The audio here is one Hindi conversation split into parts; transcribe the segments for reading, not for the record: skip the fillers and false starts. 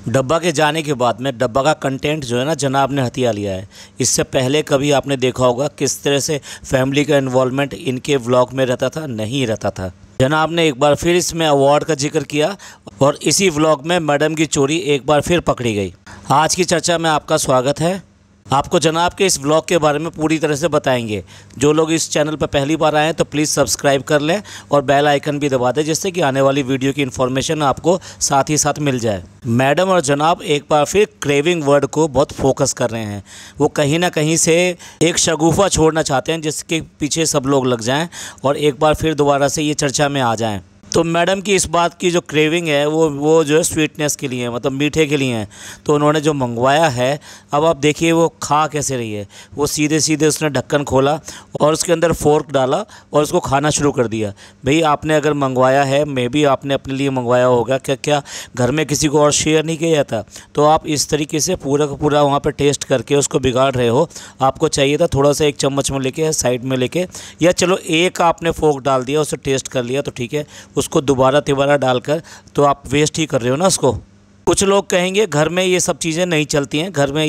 डब्बा के जाने के बाद में डब्बा का कंटेंट जो है ना जनाब ने हथिया लिया है। इससे पहले कभी आपने देखा होगा किस तरह से फैमिली का इन्वॉल्वमेंट इनके व्लॉग में रहता था? नहीं रहता था। जनाब ने एक बार फिर इसमें अवार्ड का जिक्र किया और इसी व्लॉग में मैडम की चोरी एक बार फिर पकड़ी गई। आज की चर्चा में आपका स्वागत है। आपको जनाब के इस व्लॉग के बारे में पूरी तरह से बताएंगे। जो लोग इस चैनल पर पहली बार आए हैं तो प्लीज़ सब्सक्राइब कर लें और बेल आइकन भी दबा दें, जिससे कि आने वाली वीडियो की इन्फॉर्मेशन आपको साथ ही साथ मिल जाए। मैडम और जनाब एक बार फिर क्रेविंग वर्ड को बहुत फोकस कर रहे हैं। वो कहीं ना कहीं से एक शगुफा छोड़ना चाहते हैं जिसके पीछे सब लोग लग जाएँ और एक बार फिर दोबारा से ये चर्चा में आ जाएँ। तो मैडम की इस बात की जो क्रेविंग है वो जो है स्वीटनेस के लिए है, मतलब मीठे के लिए है। तो उन्होंने जो मंगवाया है, अब आप देखिए वो खा कैसे रही है। वो सीधे सीधे उसने ढक्कन खोला और उसके अंदर फोर्क डाला और उसको खाना शुरू कर दिया। भाई आपने अगर मंगवाया है, मे बी आपने अपने लिए मंगवाया होगा, क्या घर में किसी को और शेयर नहीं किया जाता? तो आप इस तरीके से पूरा का पूरा वहाँ पर टेस्ट करके उसको बिगाड़ रहे हो। आपको चाहिए था थोड़ा सा एक चम्मच में लेके, साइड में लेके, या चलो एक आपने फोर्क डाल दिया, उसे टेस्ट कर लिया तो ठीक है, उसको दोबारा डालकर तो आप वेस्ट ही कर रहे हो ना उसको। कुछ लोग कहेंगे घर में ये सब चीज़ें नहीं चलती हैं, घर में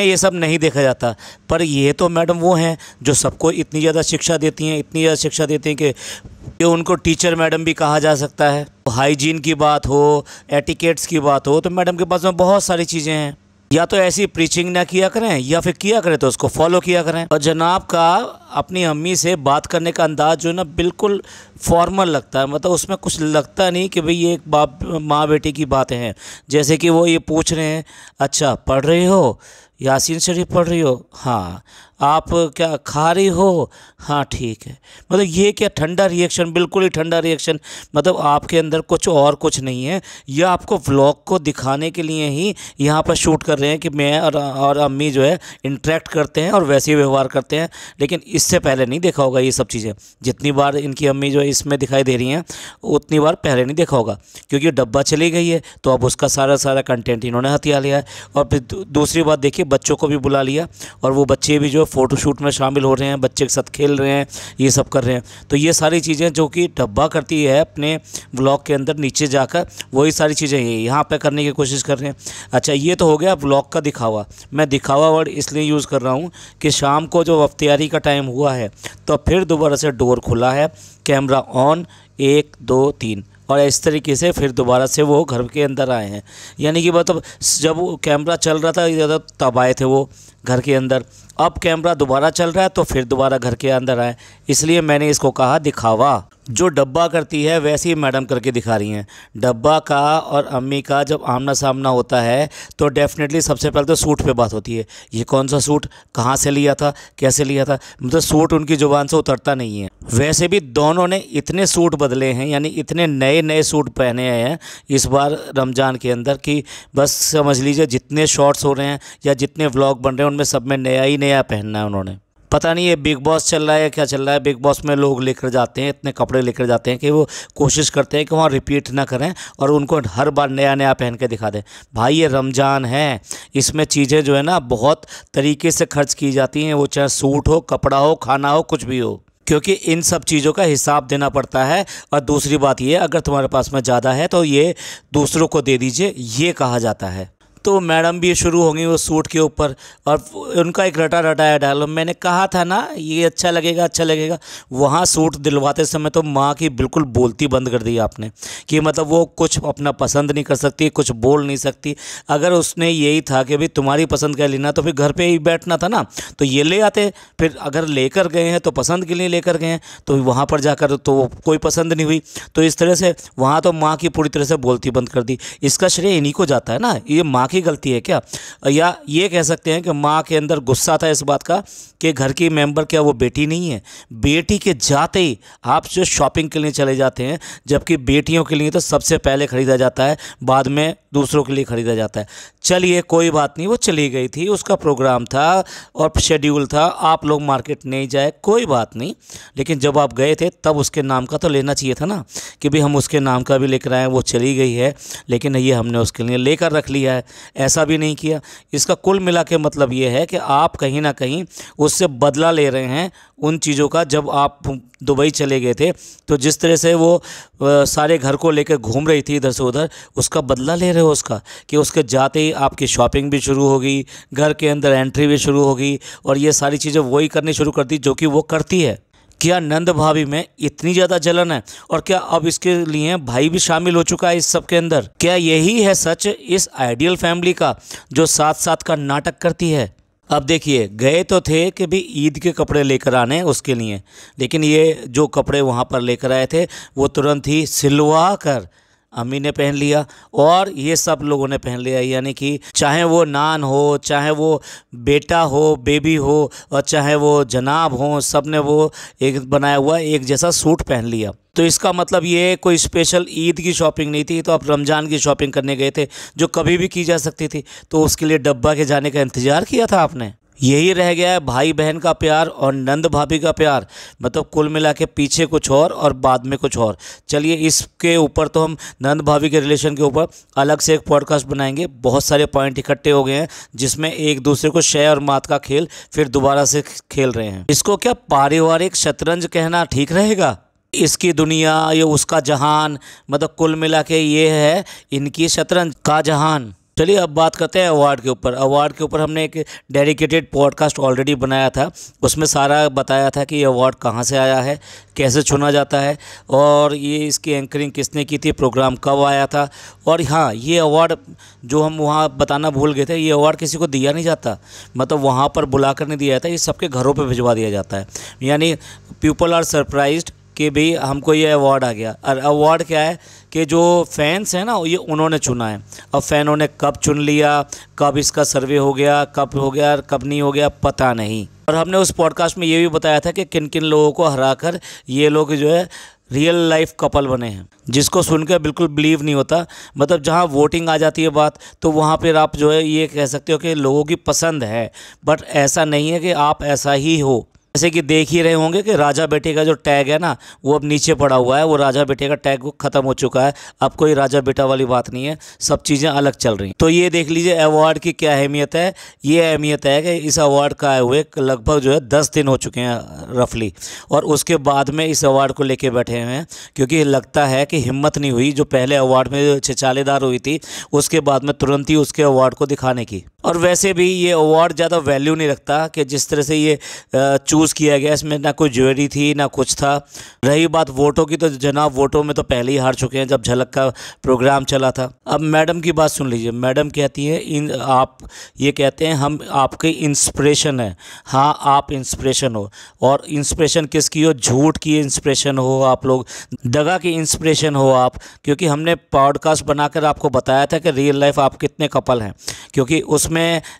ये सब नहीं देखा जाता। पर ये तो मैडम वो हैं जो सबको इतनी ज़्यादा शिक्षा देती हैं, इतनी ज़्यादा शिक्षा देती हैं कि उनको टीचर मैडम भी कहा जा सकता है। हाइजीन की बात हो, एटिकेट्स की बात हो, तो मैडम के पास में बहुत सारी चीज़ें हैं। या तो ऐसी प्रीचिंग ना किया करें, या फिर किया करें तो उसको फॉलो किया करें। और जनाब का अपनी अम्मी से बात करने का अंदाज़ जो है ना बिल्कुल फॉर्मल लगता है। मतलब उसमें कुछ लगता नहीं कि भाई ये एक बाप माँ बेटी की बातें हैं। जैसे कि वो ये पूछ रहे हैं, अच्छा पढ़ रही हो, यासीन शरीफ पढ़ रही हो? हाँ। आप क्या खा रही हो? हाँ ठीक है। मतलब ये क्या ठंडा रिएक्शन, बिल्कुल ही ठंडा रिएक्शन। मतलब आपके अंदर कुछ नहीं है। यह आपको व्लॉग को दिखाने के लिए ही यहाँ पर शूट कर रहे हैं कि मैं और अम्मी जो है इंटरेक्ट करते हैं और वैसे ही व्यवहार करते हैं। लेकिन इससे पहले नहीं देखा होगा ये सब चीज़ें। जितनी बार इनकी अम्मी जो है इसमें दिखाई दे रही हैं, उतनी बार पहले नहीं देखा होगा, क्योंकि डब्बा चली गई है तो अब उसका सारा कंटेंट इन्होंने हथिया लिया है। और फिर दूसरी बात देखिए, बच्चों को भी बुला लिया और वो बच्चे भी जो फ़ोटोशूट में शामिल हो रहे हैं, बच्चे के साथ खेल रहे हैं, ये सब कर रहे हैं। तो ये सारी चीज़ें जो कि डब्बा करती है अपने व्लॉग के अंदर नीचे जाकर, वही सारी चीज़ें यहाँ पे करने की कोशिश कर रहे हैं। अच्छा, ये तो हो गया व्लॉग का दिखावा। मैं दिखावा वर्ड इसलिए यूज़ कर रहा हूँ कि शाम को जो अफ्तियारी का टाइम हुआ है तो फिर दोबारा से डोर खुला है, कैमरा ऑन, 1 2 3, और इस तरीके से फिर दोबारा से वो घर के अंदर आए हैं। यानी कि मतलब जब वो कैमरा चल रहा था तब आए थे वो घर के अंदर, अब कैमरा दोबारा चल रहा है तो फिर दोबारा घर के अंदर आए। इसलिए मैंने इसको कहा दिखावा। जो डब्बा करती है वैसे ही मैडम करके दिखा रही हैं। डब्बा का और अम्मी का जब आमना सामना होता है तो डेफिनेटली सबसे पहले तो सूट पे बात होती है। ये कौन सा सूट, कहाँ से लिया था, कैसे लिया था, मतलब सूट उनकी ज़ुबान से उतरता नहीं है। वैसे भी दोनों ने इतने सूट बदले हैं, यानी इतने नए सूट पहने हैं इस बार रमज़ान के अंदर कि बस समझ लीजिए जितने शॉर्ट्स हो रहे हैं या जितने व्लॉग बन रहे हैं उनमें सब में नया ही नया पहनना है उन्होंने। पता नहीं ये बिग बॉस चल रहा है क्या चल रहा है। बिग बॉस में लोग लेकर जाते हैं, इतने कपड़े लेकर जाते हैं कि वो कोशिश करते हैं कि वहाँ रिपीट ना करें और उनको हर बार नया पहन के दिखा दें। भाई ये रमज़ान है, इसमें चीज़ें जो है ना बहुत तरीके से खर्च की जाती हैं, वो चाहे सूट हो, कपड़ा हो, खाना हो, कुछ भी हो, क्योंकि इन सब चीज़ों का हिसाब देना पड़ता है। और दूसरी बात ये, अगर तुम्हारे पास में ज़्यादा है तो ये दूसरों को दे दीजिए, ये कहा जाता है। तो मैडम भी शुरू होंगी वो सूट के ऊपर और उनका एक रटाया डायलॉग, मैंने कहा था ना ये अच्छा लगेगा। वहाँ सूट दिलवाते समय तो माँ की बिल्कुल बोलती बंद कर दी आपने कि मतलब वो कुछ अपना पसंद नहीं कर सकती, कुछ बोल नहीं सकती। अगर उसने यही था कि भाई तुम्हारी पसंद का लेना तो फिर घर पे ही बैठना था ना, तो ये ले आते। फिर अगर लेकर गए हैं तो पसंद के लिए लेकर गए हैं, तो वहाँ पर जाकर तो कोई पसंद नहीं हुई। तो इस तरह से वहाँ तो माँ की पूरी तरह से बोलती बंद कर दी। इसका श्रेय इन्हीं को जाता है ना, ये माँ की गलती है क्या? या ये कह सकते हैं कि माँ के अंदर गुस्सा था इस बात का कि घर की मेंबर क्या वो बेटी नहीं है? बेटी के जाते ही आप जो शॉपिंग के लिए चले जाते हैं, जबकि बेटियों के लिए तो सबसे पहले ख़रीदा जाता है, बाद में दूसरों के लिए ख़रीदा जाता है। चलिए कोई बात नहीं, वो चली गई थी, उसका प्रोग्राम था और शेड्यूल था, आप लोग मार्केट नहीं जाए, कोई बात नहीं। लेकिन जब आप गए थे तब उसके नाम का तो लेना चाहिए था ना कि भाई हम उसके नाम का भी लेकर आए। वो चली गई है लेकिन ये हमने उसके लिए लेकर रख लिया है, ऐसा भी नहीं किया। इसका कुल मिला के मतलब ये है कि आप कहीं ना कहीं उससे बदला ले रहे हैं उन चीज़ों का। जब आप दुबई चले गए थे तो जिस तरह से वो सारे घर को लेकर घूम रही थी इधर से उधर, उसका बदला ले रहे हो उसका कि उसके जाते ही आपकी शॉपिंग भी शुरू हो गई, घर के अंदर एंट्री भी शुरू हो गई और ये सारी चीज़ें वही करनी शुरू कर दी जो कि वो करती है। क्या नंद भाभी में इतनी ज़्यादा जलन है? और क्या अब इसके लिए भाई भी शामिल हो चुका है इस सब के अंदर? क्या यही है सच इस आइडियल फैमिली का जो साथ साथ का नाटक करती है? अब देखिए, गए तो थे कि भी ईद के कपड़े लेकर आने उसके लिए, लेकिन ये जो कपड़े वहाँ पर लेकर आए थे वो तुरंत ही सिलवा कर अम्मी ने पहन लिया और ये सब लोगों ने पहन लिया। यानी कि चाहे वो नान हो, चाहे वो बेटा हो, बेबी हो, और चाहे वो जनाब हो, सब ने वो एक बनाया हुआ एक जैसा सूट पहन लिया। तो इसका मतलब ये कोई स्पेशल ईद की शॉपिंग नहीं थी, तो आप रमज़ान की शॉपिंग करने गए थे जो कभी भी की जा सकती थी। तो उसके लिए डब्बा के जाने का इंतज़ार किया था आपने? यही रह गया है भाई बहन का प्यार और नंद भाभी का प्यार। मतलब कुल मिला के पीछे कुछ और बाद में कुछ और। चलिए, इसके ऊपर तो हम नंद भाभी के रिलेशन के ऊपर अलग से एक पॉडकास्ट बनाएंगे। बहुत सारे पॉइंट इकट्ठे हो गए हैं जिसमें एक दूसरे को शय और मात का खेल फिर दोबारा से खेल रहे हैं। इसको क्या पारिवारिक शतरंज कहना ठीक रहेगा? इसकी दुनिया, ये उसका जहान, मतलब कुल मिला के ये है इनकी शतरंज का जहान। चलिए अब बात करते हैं अवार्ड के ऊपर। अवार्ड के ऊपर हमने एक डेडिकेटेड पॉडकास्ट ऑलरेडी बनाया था, उसमें सारा बताया था कि ये अवार्ड कहाँ से आया है, कैसे चुना जाता है और ये इसकी एंकरिंग किसने की थी, प्रोग्राम कब आया था। और हाँ, ये अवार्ड जो हम वहाँ बताना भूल गए थे, ये अवार्ड किसी को दिया नहीं जाता, मतलब वहाँ पर बुला कर नहीं दिया जाता, ये सबके घरों पर भिजवा दिया जाता है। यानी पीपल आर सरप्राइज्ड कि भाई हमको ये अवार्ड आ गया। और अवार्ड क्या है कि जो फैंस हैं ना, ये उन्होंने चुना है। अब फैनों ने कब चुन लिया, कब इसका सर्वे हो गया, कब हो गया, कब नहीं हो गया, पता नहीं। और हमने उस पॉडकास्ट में ये भी बताया था कि किन किन लोगों को हराकर ये लोग जो है रियल लाइफ कपल बने हैं, जिसको सुनकर बिल्कुल बिलीव नहीं होता। मतलब जहाँ वोटिंग आ जाती है बात, तो वहाँ पर आप जो है ये कह सकते हो कि लोगों की पसंद है, बट ऐसा नहीं है कि आप ऐसा ही हो। जैसे कि देख ही रहे होंगे कि राजा बेटे का जो टैग है ना, वो अब नीचे पड़ा हुआ है। वो राजा बेटे का टैग ख़त्म हो चुका है, अब कोई राजा बेटा वाली बात नहीं है, सब चीज़ें अलग चल रही हैं। तो ये देख लीजिए अवार्ड की क्या अहमियत है। ये अहमियत है कि इस अवार्ड का आए हुए लगभग जो है 10 दिन हो चुके हैं रफली, और उसके बाद में इस अवार्ड को लेके बैठे हुए हैं, क्योंकि लगता है कि हिम्मत नहीं हुई जो पहले अवार्ड में छिछालेदार हुई थी, उसके बाद में तुरंत ही उसके अवार्ड को दिखाने की। और वैसे भी ये अवार्ड ज़्यादा वैल्यू नहीं रखता कि जिस तरह से ये चूज़ किया गया, इसमें ना कोई ज्वेलरी थी ना कुछ था। रही बात वोटों की, तो जनाब वोटों में तो पहले ही हार चुके हैं जब झलक का प्रोग्राम चला था। अब मैडम की बात सुन लीजिए। मैडम कहती है आप ये कहते हैं हम आपके इंस्पिरेशन है। हाँ, आप इंस्पिरेशन हो, और इंस्पिरेशन किसकी हो? झूठ की इंस्पिरेशन हो आप लोग, दगा की इंस्पिरेशन हो आप, क्योंकि हमने पॉडकास्ट बनाकर आपको बताया था कि रियल लाइफ आप कितने कपल हैं। क्योंकि उसमें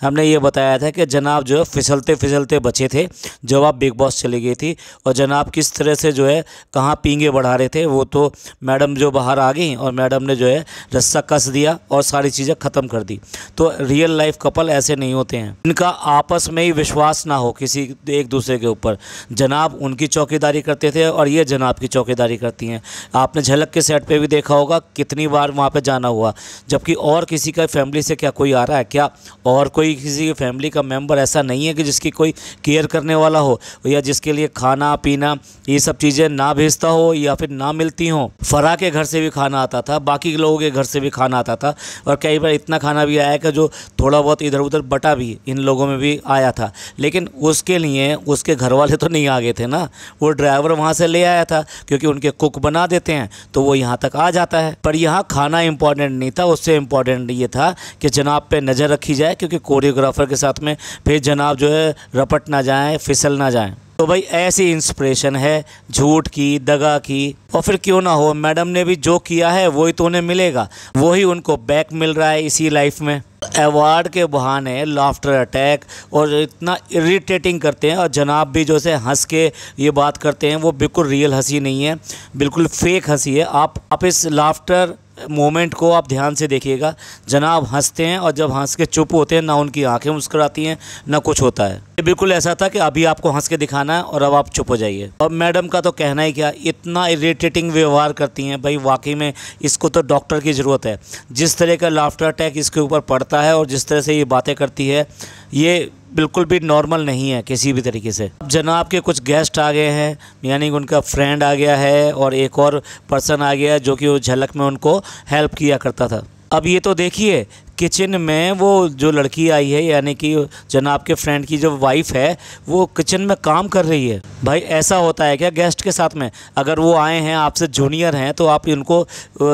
हमने ये बताया था कि जनाब जो है फिसलते फिसलते बचे थे जब आप बिग बॉस चली गई थी, और जनाब किस तरह से जो है कहाँ पींगे बढ़ा रहे थे। वो तो मैडम जो बाहर आ गई और मैडम ने जो है रस्सा कस दिया और सारी चीज़ें ख़त्म कर दी। तो रियल लाइफ कपल ऐसे नहीं होते हैं, इनका आपस में ही विश्वास ना हो किसी एक दूसरे के ऊपर। जनाब उनकी चौकीदारी करते थे और ये जनाब की चौकीदारी करती हैं। आपने झलक के सेट पे भी देखा होगा कितनी बार वहाँ पे जाना हुआ, जबकि और किसी का फैमिली से क्या कोई आ रहा है क्या? और कोई किसी की फैमिली का मेंबर ऐसा नहीं है कि जिसकी कोई केयर करने वाला हो, या जिसके लिए खाना पीना ये सब चीज़ें ना भेजता हो या फिर ना मिलती हो। फराह के घर से भी खाना आता था, बाकी लोगों के घर से भी खाना आता था, और कई बार इतना खाना भी आया कि जो थोड़ा बहुत इधर उधर बटा भी इन लोगों में भी आया था। लेकिन उसके लिए उसके घर वाले तो नहीं आ गए थे ना, वो ड्राइवर वहाँ से ले आया था, क्योंकि उनके कुक बना देते हैं तो वो यहाँ तक आ जाता है। पर यहाँ खाना इंपॉर्टेंट नहीं था, उससे इम्पॉर्टेंट ये था कि जनाब पे नज़र रखी जाए, क्योंकि कोरियोग्राफर के साथ में फिर जनाब जो है रपट ना जाए, फिसल ना जाए। तो भाई ऐसी इंस्पिरेशन है झूठ की, दगा की। और फिर क्यों ना हो, मैडम ने भी जो किया है वही तो उन्हें मिलेगा, वही उनको बैक मिल रहा है इसी लाइफ में। अवार्ड के बहाने लाफ्टर अटैक और इतना इरिटेटिंग करते हैं, और जनाब भी जो से हंस के ये बात करते हैं, वो बिल्कुल रियल हंसी नहीं है, बिल्कुल फेक हंसी है। आप इस लाफ्टर मोमेंट को आप ध्यान से देखिएगा। जनाब हंसते हैं और जब हंस के चुप होते हैं ना उनकी आंखें मुस्कुराती हैं ना कुछ होता है। ये बिल्कुल ऐसा था कि अभी आपको हंस के दिखाना है और अब आप चुप हो जाइए। और मैडम का तो कहना ही क्या, इतना इरिटेटिंग व्यवहार करती हैं भाई, वाकई में इसको तो डॉक्टर की ज़रूरत है। जिस तरह का लाफ्टर अटैक इसके ऊपर पड़ता है और जिस तरह से ये बातें करती है, ये बिल्कुल भी नॉर्मल नहीं है किसी भी तरीके से। अब जनाब के कुछ गेस्ट आ गए हैं, यानी उनका फ्रेंड आ गया है और एक और पर्सन आ गया है जो कि वो झलक में उनको हेल्प किया करता था। अब ये तो देखिए, किचन में वो जो लड़की आई है, यानी कि जनाब के फ्रेंड की जो वाइफ है, वो किचन में काम कर रही है। भाई ऐसा होता है क्या गेस्ट के साथ में? अगर वो आए हैं, आपसे जूनियर हैं, तो आप उनको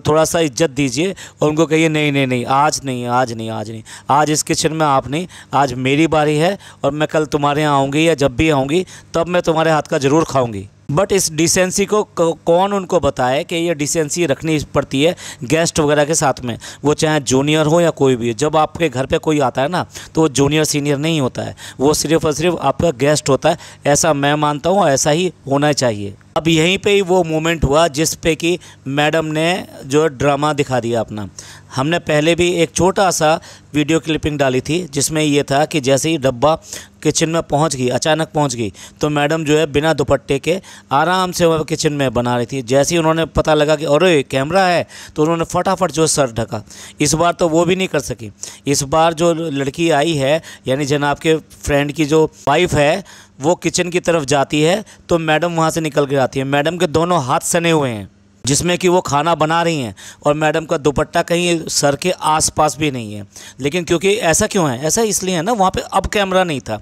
थोड़ा सा इज्जत दीजिए और उनको कहिए नहीं नहीं नहीं, आज नहीं, आज नहीं, आज नहीं, आज इस किचन में आप नहीं, आज मेरी बारी है और मैं कल तुम्हारे यहाँ आऊँगी या जब भी आऊँगी तब मैं तुम्हारे हाथ का ज़रूर खाऊँगी। बट इस डिसेंसी को कौन उनको बताए कि ये डिसेंसी रखनी पड़ती है गेस्ट वगैरह के साथ में, वो चाहे जूनियर हो या कोई भी। जब आपके घर पे कोई आता है ना, तो वो जूनियर सीनियर नहीं होता है, वो सिर्फ़ और सिर्फ आपका गेस्ट होता है। ऐसा मैं मानता हूँ, ऐसा ही होना चाहिए। अब यहीं पे ही वो मोमेंट हुआ जिस पे कि मैडम ने जो ड्रामा दिखा दिया अपना। हमने पहले भी एक छोटा सा वीडियो क्लिपिंग डाली थी जिसमें ये था कि जैसे ही डब्बा किचन में पहुंच गई, अचानक पहुंच गई, तो मैडम जो है बिना दुपट्टे के आराम से वह किचन में बना रही थी। जैसे ही उन्होंने पता लगा कि अरे कैमरा है, तो उन्होंने फटाफट जो सर ढका। इस बार तो वो भी नहीं कर सकी। इस बार जो लड़की आई है, यानी जनाब के फ्रेंड की जो वाइफ है, वो किचन की तरफ जाती है तो मैडम वहाँ से निकल के आती है। मैडम के दोनों हाथ सने हुए हैं जिसमें कि वो खाना बना रही हैं, और मैडम का दुपट्टा कहीं सर के आसपास भी नहीं है। लेकिन क्योंकि ऐसा क्यों है? ऐसा इसलिए है ना, वहाँ पे अब कैमरा नहीं था,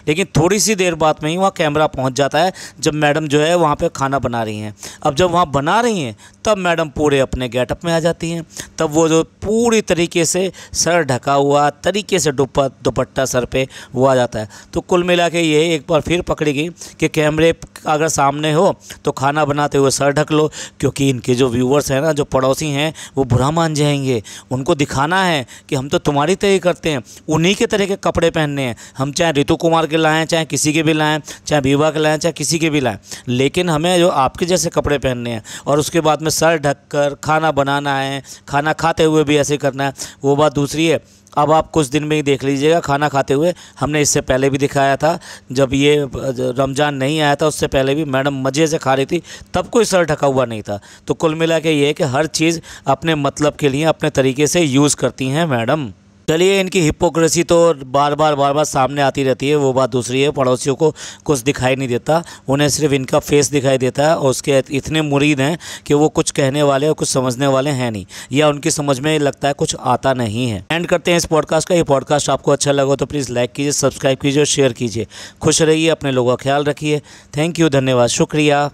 लेकिन थोड़ी सी देर बाद में ही वहाँ कैमरा पहुँच जाता है जब मैडम जो है वहाँ पे खाना बना रही हैं। अब जब वहाँ बना रही हैं तब मैडम पूरे अपने गेटअप में आ जाती हैं। तब वो जो पूरी तरीके से सर ढका हुआ तरीके से दुपट्टा सर पे वो आ जाता है। तो कुल मिला के ये एक बार फिर पकड़ी गई कि कैमरे अगर सामने हो तो खाना बनाते हुए सर ढक लो, क्योंकि इनके जो व्यूवर्स हैं ना, जो पड़ोसी हैं, वो बुरा मान जाएंगे। उनको दिखाना है कि हम तो तुम्हारी तरह करते हैं, उन्हीं के तरह के कपड़े पहनने हैं। हम चाहे ऋतु कुमार के लाएँ, चाहे किसी के भी लाएँ, चाहे विवाह के लाएँ, चाहे किसी के भी लाएँ, लेकिन हमें जो आपके जैसे कपड़े पहनने हैं। और उसके बाद में सर ढककर खाना बनाना है, खाना खाते हुए भी ऐसे करना है, वो बात दूसरी है। अब आप कुछ दिन में ही देख लीजिएगा खाना खाते हुए। हमने इससे पहले भी दिखाया था, जब ये रमज़ान नहीं आया था उससे पहले भी मैडम मज़े से खा रही थी, तब कोई सर ढका हुआ नहीं था। तो कुल मिला के ये है कि हर चीज़ अपने मतलब के लिए अपने तरीके से यूज़ करती हैं मैडम। चलिए, इनकी हिपोक्रेसी तो बार बार सामने आती रहती है, वो बात दूसरी है। पड़ोसियों को कुछ दिखाई नहीं देता, उन्हें सिर्फ इनका फेस दिखाई देता है, और उसके इतने मुरीद हैं कि वो कुछ कहने वाले और कुछ समझने वाले हैं नहीं, या उनकी समझ में लगता है कुछ आता नहीं है। एंड करते हैं इस पॉडकास्ट का। ये पॉडकास्ट आपको अच्छा लगा तो प्लीज़ लाइक कीजिए, सब्सक्राइब कीजिए और शेयर कीजिए। खुश रहिए, अपने लोगों का ख्याल रखिए। थैंक यू, धन्यवाद, शुक्रिया।